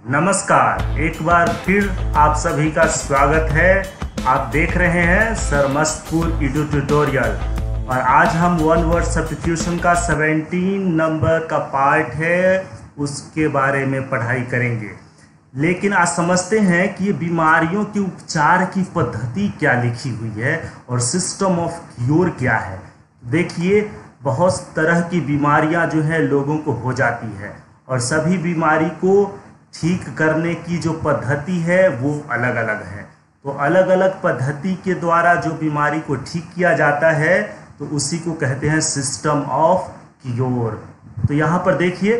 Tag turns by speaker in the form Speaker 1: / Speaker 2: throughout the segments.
Speaker 1: नमस्कार, एक बार फिर आप सभी का स्वागत है। आप देख रहे हैं सर मस्तपुर ईडू ट्यूटोरियल और आज हम वन वर्ड सब्स्टिट्यूशन का 17 नंबर का पार्ट है, उसके बारे में पढ़ाई करेंगे। लेकिन आज समझते हैं कि ये बीमारियों के उपचार की पद्धति क्या लिखी हुई है और सिस्टम ऑफ क्योर क्या है। देखिए, बहुत तरह की बीमारियां जो है लोगों को हो जाती है और सभी बीमारी को ठीक करने की जो पद्धति है वो अलग अलग है। तो अलग अलग पद्धति के द्वारा जो बीमारी को ठीक किया जाता है तो उसी को कहते हैं सिस्टम ऑफ क्योर। तो यहाँ पर देखिए,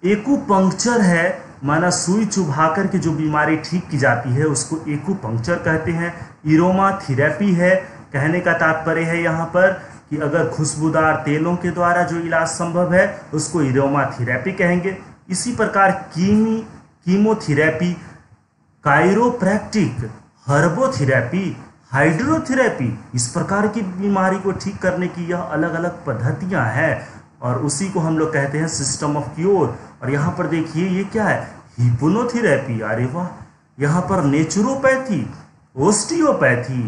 Speaker 1: एक्यूपंक्चर है, माना सुई चुभाकर के जो बीमारी ठीक की जाती है उसको एक्यूपंक्चर कहते हैं। इरोमा थेरेपी है, कहने का तात्पर्य है यहाँ पर कि अगर खुशबूदार तेलों के द्वारा जो इलाज संभव है उसको इरोमा थेरेपी कहेंगे। इसी प्रकार कीमोथेरेपी, कायरोप्रैक्टिक, हर्बोथेरेपी, हाइड्रोथेरेपी, इस प्रकार की बीमारी को ठीक करने की यह अलग अलग पद्धतियां हैं और उसी को हम लोग कहते हैं सिस्टम ऑफ क्योर। और यहाँ पर देखिए ये क्या है, हिप्नोथेरेपी, अरे वाह। यहाँ पर नेचुरोपैथी, ओस्टियोपैथी,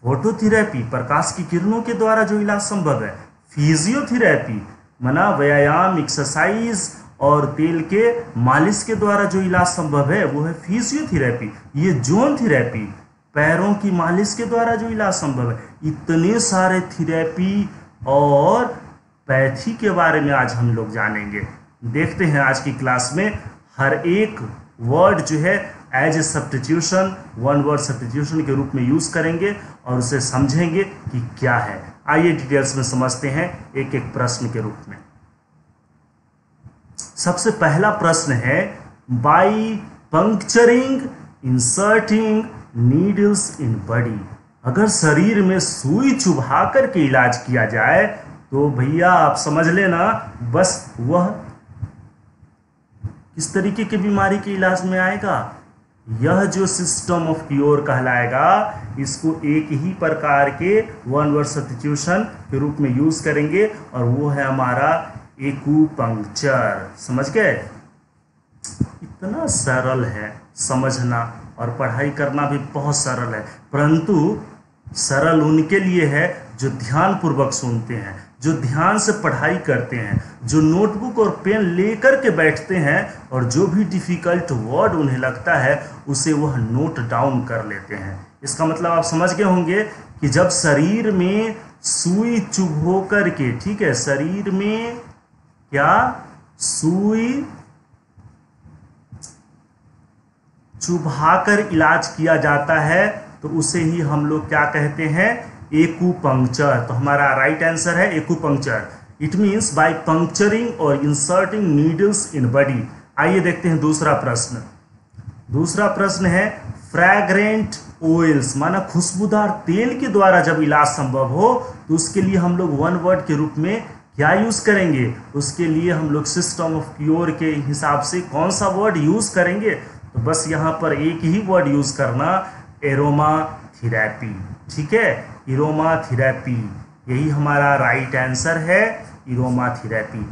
Speaker 1: फोटोथेरेपी, प्रकाश की किरणों के द्वारा जो इलाज संभव है, फिजियोथेरेपी, माना व्यायाम, एक्सरसाइज और तेल के मालिश के द्वारा जो इलाज संभव है वो है फिजियोथेरेपी। ये जोन थेरेपी, पैरों की मालिश के द्वारा जो इलाज संभव है। इतने सारे थेरेपी और पैथी के बारे में आज हम लोग जानेंगे। देखते हैं आज की क्लास में हर एक वर्ड जो है as a substitution, one word substitution के रूप में यूज करेंगे और उसे समझेंगे कि क्या है। आइए डिटेल्स में समझते हैं एक एक प्रश्न के रूप में। सबसे पहला प्रश्न है, by puncturing inserting needles in body. अगर शरीर में सुई चुभा कर के इलाज किया जाए तो भैया आप समझ लेना बस वह किस तरीके की बीमारी के इलाज में आएगा। यह जो सिस्टम ऑफ क्योर कहलाएगा, इसको एक ही प्रकार के वन वर्ड सब्स्टिट्यूशन के रूप में यूज करेंगे और वो है हमारा एक्यूपंक्चर। समझ गए? इतना सरल है समझना और पढ़ाई करना भी बहुत सरल है, परंतु सरल उनके लिए है जो ध्यान पूर्वक सुनते हैं, जो ध्यान से पढ़ाई करते हैं, जो नोटबुक और पेन लेकर के बैठते हैं और जो भी डिफिकल्ट वर्ड उन्हें लगता है उसे वह नोट डाउन कर लेते हैं। इसका मतलब आप समझ गए होंगे कि जब शरीर में सुई चुभो करके, ठीक है, शरीर में क्या सुई चुभाकर इलाज किया जाता है तो उसे ही हम लोग क्या कहते हैं, एक्यूपंक्चर। तो हमारा राइट आंसर है एक्यूपंक्चर। इट मींस बाय पंक्चरिंग और इंसर्टिंग नीडल्स इन बॉडी। आइए देखते हैं दूसरा प्रश्न। दूसरा प्रश्न है, फ्रैग्रेंट ऑयल्स, माना खुशबूदार तेल के द्वारा जब इलाज संभव हो तो उसके लिए हम लोग वन वर्ड के रूप में क्या यूज करेंगे। उसके लिए हम लोग सिस्टम ऑफ क्योर के हिसाब से कौन सा वर्ड यूज करेंगे, तो बस यहाँ पर एक ही वर्ड यूज करना, एरोमा थेरेपी। ठीक है, इरोमा थेरेपी, यही हमारा राइट आंसर है, इरोमा थेरेपी।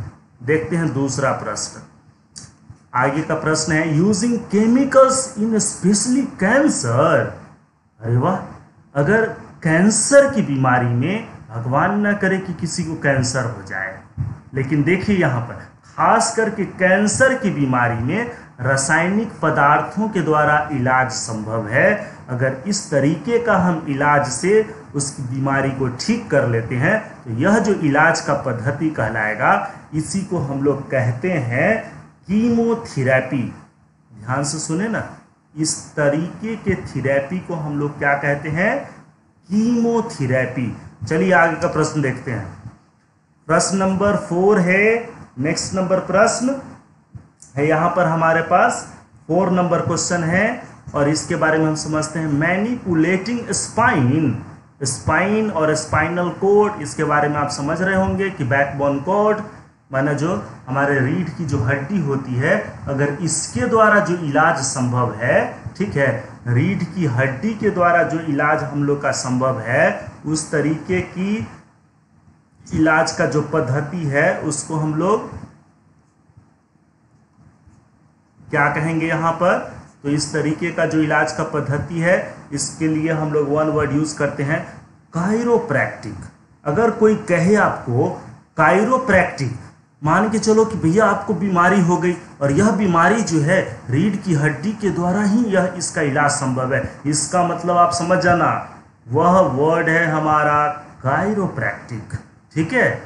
Speaker 1: देखते हैं दूसरा प्रश्न। आगे का प्रश्न है, यूजिंग केमिकल्स इन स्पेशली कैंसर। अरे वाह, अगर कैंसर की बीमारी में, भगवान न करे कि किसी को कैंसर हो जाए, लेकिन देखिए यहाँ पर खास करके कैंसर की बीमारी में रासायनिक पदार्थों के द्वारा इलाज संभव है। अगर इस तरीके का हम इलाज से उसकी बीमारी को ठीक कर लेते हैं तो यह जो इलाज का पद्धति कहलाएगा, इसी को हम लोग कहते हैं कीमोथेरेपी। ध्यान से सुने ना, इस तरीके के थेरेपी को हम लोग क्या कहते हैं, कीमोथेरेपी। चलिए आगे का प्रश्न देखते हैं। प्रश्न नंबर 4 है, नेक्स्ट नंबर प्रश्न है यहाँ पर हमारे पास 4 नंबर क्वेश्चन है और इसके बारे में हम समझते हैं, मैनिपुलेटिंग स्पाइन। स्पाइन और स्पाइनल कोड, इसके बारे में आप समझ रहे होंगे कि बैकबोन कोड, माना जो हमारे रीढ़ की जो हड्डी होती है, अगर इसके द्वारा जो इलाज संभव है, ठीक है, रीढ़ की हड्डी के द्वारा जो इलाज हम लोग का संभव है, उस तरीके की इलाज का जो पद्धति है उसको हम लोग क्या कहेंगे यहाँ पर? तो इस तरीके का जो इलाज का पद्धति है, इसके लिए हम लोग वन वर्ड यूज करते हैं, कायरोप्रैक्टिक। अगर कोई कहे आपको कायरोप्रैक्टिक, मान के चलो कि भैया आपको बीमारी हो गई और यह बीमारी जो है रीढ़ की हड्डी के द्वारा ही यह इसका इलाज संभव है, इसका मतलब आप समझ जाना, वह वर्ड है हमारा कायरोप्रैक्टिक। ठीक है,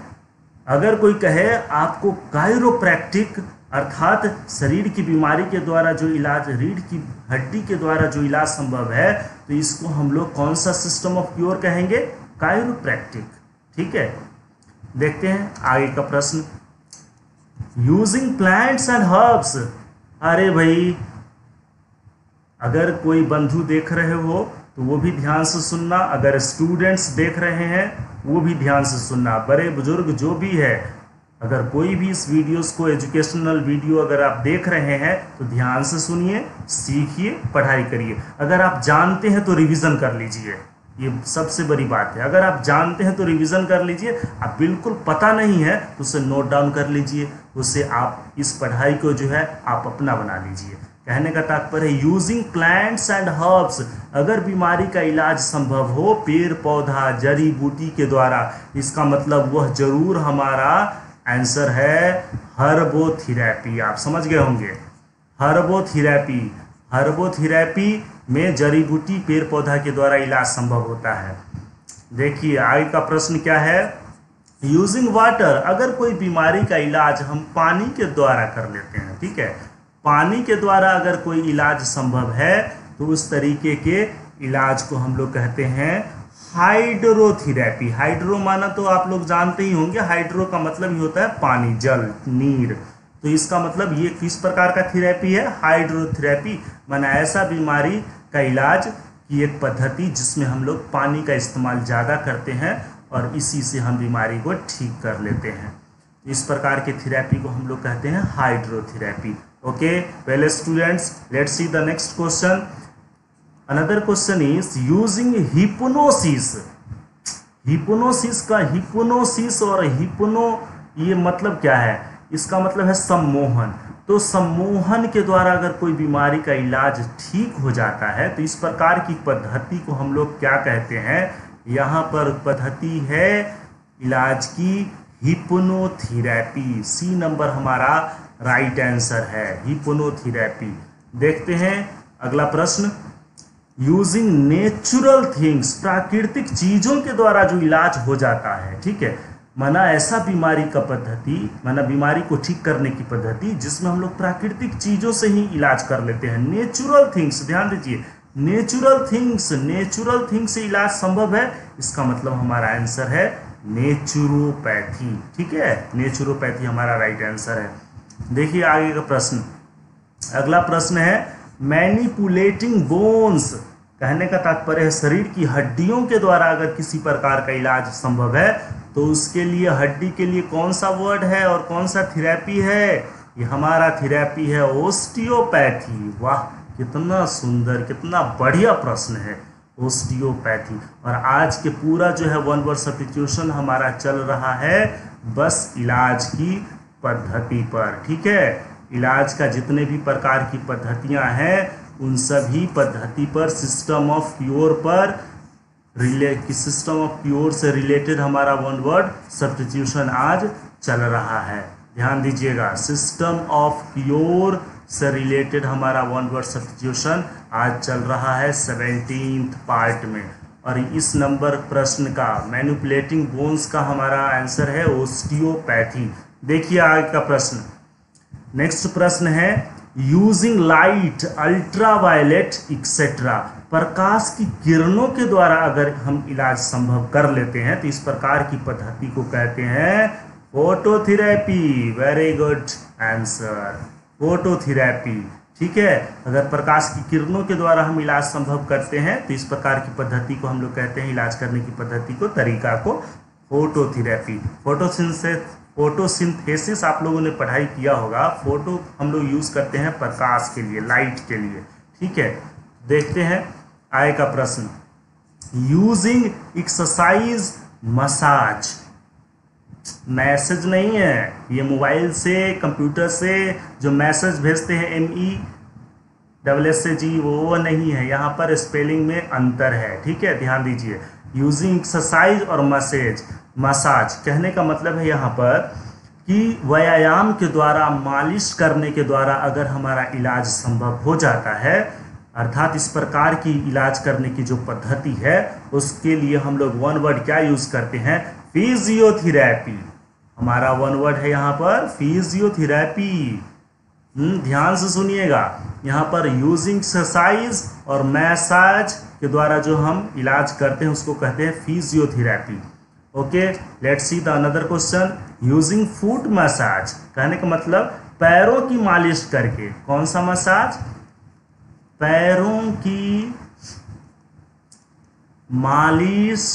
Speaker 1: अगर कोई कहे आपको कायरोप्रैक्टिक अर्थात शरीर की बीमारी के द्वारा जो इलाज, रीढ़ की हड्डी के द्वारा जो इलाज संभव है, तो इसको हम लोग कौन सा सिस्टम ऑफ क्योर कहेंगे? कायरोप्रैक्टिक। ठीक है, देखते हैं आगे का प्रश्न। Using plants and herbs. अरे भाई, अगर कोई बंधु देख रहे हो तो वो भी ध्यान से सुनना, अगर स्टूडेंट्स देख रहे हैं वो भी ध्यान से सुनना, बड़े बुजुर्ग जो भी है, अगर कोई भी इस वीडियोस को, एजुकेशनल वीडियो अगर आप देख रहे हैं तो ध्यान से सुनिए, सीखिए, पढ़ाई करिए। अगर आप जानते हैं तो रिवीजन कर लीजिए, ये सबसे बड़ी बात है। अगर आप जानते हैं तो रिवीजन कर लीजिए, आप बिल्कुल पता नहीं है तो उसे नोट डाउन कर लीजिए, उससे आप इस पढ़ाई को जो है आप अपना बना लीजिए। कहने का तात्पर्य है यूजिंग प्लांट्स एंड हर्ब्स, अगर बीमारी का इलाज संभव हो पेड़ पौधा जड़ी बूटी के द्वारा, इसका मतलब वह जरूर हमारा आंसर है हर्बोथेरेपी। आप समझ गए होंगे, हर्बोथेरेपी। हर्बोथेरेपी में जड़ी बूटी पेड़ पौधा के द्वारा इलाज संभव होता है। देखिए आगे का प्रश्न क्या है, यूजिंग वाटर, अगर कोई बीमारी का इलाज हम पानी के द्वारा कर लेते हैं, ठीक है, पानी के द्वारा अगर कोई इलाज संभव है तो उस तरीके के इलाज को हम लोग कहते हैं हाइड्रोथेरेपी। हाइड्रो माना तो आप लोग जानते ही होंगे, हाइड्रो का मतलब ही होता है पानी, जल, नीर। तो इसका मतलब ये किस प्रकार का थेरेपी है? हाइड्रोथेरेपी, माना ऐसा बीमारी का इलाज की एक पद्धति जिसमें हम लोग पानी का इस्तेमाल ज़्यादा करते हैं और इसी से हम बीमारी को ठीक कर लेते हैं। इस प्रकार के थेरेपी को हम लोग कहते हैं hydrotherapy. Okay, well students, let's see the next question. Another question is using hypnosis. Hypnosis का हिप्नोसिस और हिप्नो, ये मतलब क्या है? इसका मतलब है सम्मोहन। तो सम्मोहन के द्वारा अगर कोई बीमारी का इलाज ठीक हो जाता है तो इस प्रकार की पद्धति को हम लोग क्या कहते हैं? यहाँ पर पद्धति है इलाज की हिप्नोथेरेपी। सी नंबर हमारा राइट आंसर है, हिप्नोथेरेपी। देखते हैं अगला प्रश्न, यूजिंग नेचुरल थिंग्स, प्राकृतिक चीजों के द्वारा जो इलाज हो जाता है, ठीक है, माना ऐसा बीमारी का पद्धति, माना बीमारी को ठीक करने की पद्धति जिसमें हम लोग प्राकृतिक चीजों से ही इलाज कर लेते हैं। नेचुरल थिंग्स, ध्यान दीजिए, नेचुरल थिंग्स, नेचुरल थिंग्स से इलाज संभव है, इसका मतलब हमारा आंसर है नेचुरोपैथी। ठीक है, नेचुरोपैथी हमारा राइट आंसर है। देखिए आगे का प्रश्न, अगला प्रश्न है मैनिपुलेटिंग बोन्स। कहने का तात्पर्य है शरीर की हड्डियों के द्वारा अगर किसी प्रकार का इलाज संभव है तो उसके लिए हड्डी के लिए कौन सा वर्ड है और कौन सा थेरेपी है? ये हमारा थेरेपी है ओस्टियोपैथी। वाह, कितना सुंदर, कितना बढ़िया प्रश्न है, ओस्टियोपैथी। और आज के पूरा जो है वन वर्ड सब्स्टिट्यूशन हमारा चल रहा है बस इलाज की पद्धति पर। ठीक है, इलाज का जितने भी प्रकार की पद्धतियां हैं उन सभी पद्धति पर, सिस्टम ऑफ क्योर पर सिस्टम ऑफ क्योर से रिलेटेड हमारा वन वर्ड सब्स्टिट्यूशन आज चल रहा है। ध्यान दीजिएगा, सिस्टम ऑफ क्योर से रिलेटेड हमारा वन वर्ड सब्स्टिट्यूशन आज चल रहा है 17th पार्ट में। और इस नंबर प्रश्न का मैनिपुलेटिंग बोन्स का हमारा आंसर है ओस्टियोपैथी। देखिए आगे का प्रश्न, नेक्स्ट प्रश्न है यूजिंग लाइट, अल्ट्रावायलेट एक्सेट्रा, प्रकाश की किरणों के द्वारा अगर हम इलाज संभव कर लेते हैं तो इस प्रकार की पद्धति को कहते हैं phototherapy. Very good answer, phototherapy. ठीक है, अगर प्रकाश की किरणों के द्वारा हम इलाज संभव करते हैं तो इस प्रकार की पद्धति को हम लोग कहते हैं, इलाज करने की पद्धति को, तरीका को फोटोथेरेपी। फोटोसिंथेसिस आप लोगों ने पढ़ाई किया होगा। फोटो हम लोग यूज करते हैं प्रकाश के लिए, लाइट के लिए। ठीक है, देखते हैं आगे का प्रश्न, यूजिंग एक्सरसाइज मसाज। मैसेज नहीं है, ये मोबाइल से कंप्यूटर से जो मैसेज भेजते हैं MESSAG वो नहीं है, यहाँ पर स्पेलिंग में अंतर है, ठीक है, ध्यान दीजिए। यूजिंग एक्सरसाइज और मसाज कहने का मतलब है यहाँ पर कि व्यायाम के द्वारा, मालिश करने के द्वारा अगर हमारा इलाज संभव हो जाता है, अर्थात इस प्रकार की इलाज करने की जो पद्धति है उसके लिए हम लोग वन वर्ड क्या यूज करते हैं, फिजियोथेरेपी। हमारा वन वर्ड है यहाँ पर फिजियोथेरेपी। ध्यान से सुनिएगा, यहाँ पर यूजिंग एक्सरसाइज और मैसाज के द्वारा जो हम इलाज करते हैं उसको कहते हैं physiotherapy. Okay, let's see the another question. Using foot massage कहने का मतलब पैरों की मालिश करके। कौन सा मसाज? पैरों की मालिश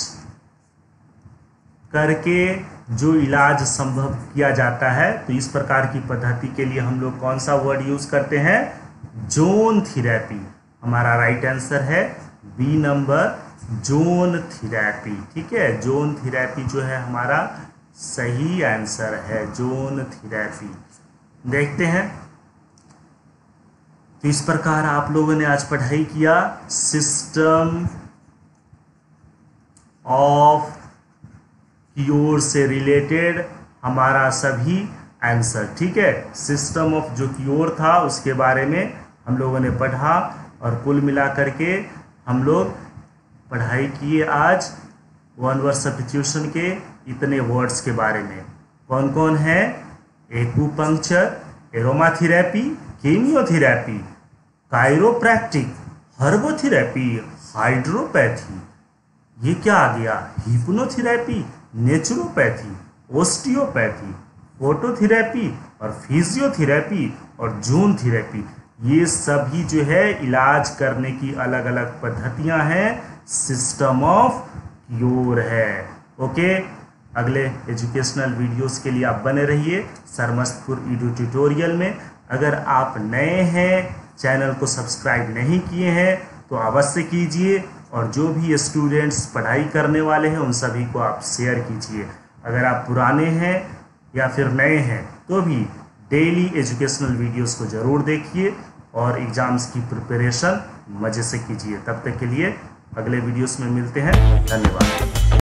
Speaker 1: करके जो इलाज संभव किया जाता है, तो इस प्रकार की पद्धति के लिए हम लोग कौन सा वर्ड यूज करते हैं, जोन थेरेपी। हमारा राइट आंसर है बी नंबर, जोन थेरेपी। ठीक है, जोन थेरेपी जो है हमारा सही आंसर है, जोन थेरेपी। देखते हैं, तो इस प्रकार आप लोगों ने आज पढ़ाई किया सिस्टम ऑफ क्योर से रिलेटेड हमारा सभी आंसर। ठीक है, सिस्टम ऑफ जो क्योर था उसके बारे में हम लोगों ने पढ़ा और कुल मिला करके हम लोग पढ़ाई किए आज वन वर्ड सब्स्टिट्यूशन के इतने वर्ड्स के बारे में। कौन कौन है? एक्यूपंक्चर, एरोमाथेरेपी, केमियोथेरेपी, कायरोप्रैक्टिक, हर्बोथेरेपी, हाइड्रोपैथी, ये क्या आ गया, हिप्नोथेरेपी, नेचुरोपैथी, ओस्टियोपैथी, फोटोथेरेपी और फिजियोथेरेपी और जोन थेरेपी, ये सभी जो है इलाज करने की अलग अलग पद्धतियां हैं, सिस्टम ऑफ क्योर है। ओके, अगले एजुकेशनल वीडियोस के लिए आप बने रहिए सरमस्तपुर ईडू ट्यूटोरियल में। अगर आप नए हैं, चैनल को सब्सक्राइब नहीं किए हैं तो अवश्य कीजिए, और जो भी स्टूडेंट्स पढ़ाई करने वाले हैं उन सभी को आप शेयर कीजिए। अगर आप पुराने हैं या फिर नए हैं तो भी डेली एजुकेशनल वीडियोस को ज़रूर देखिए और एग्ज़ाम्स की प्रिपरेशन मज़े से कीजिए। तब तक के लिए अगले वीडियोस में मिलते हैं, धन्यवाद।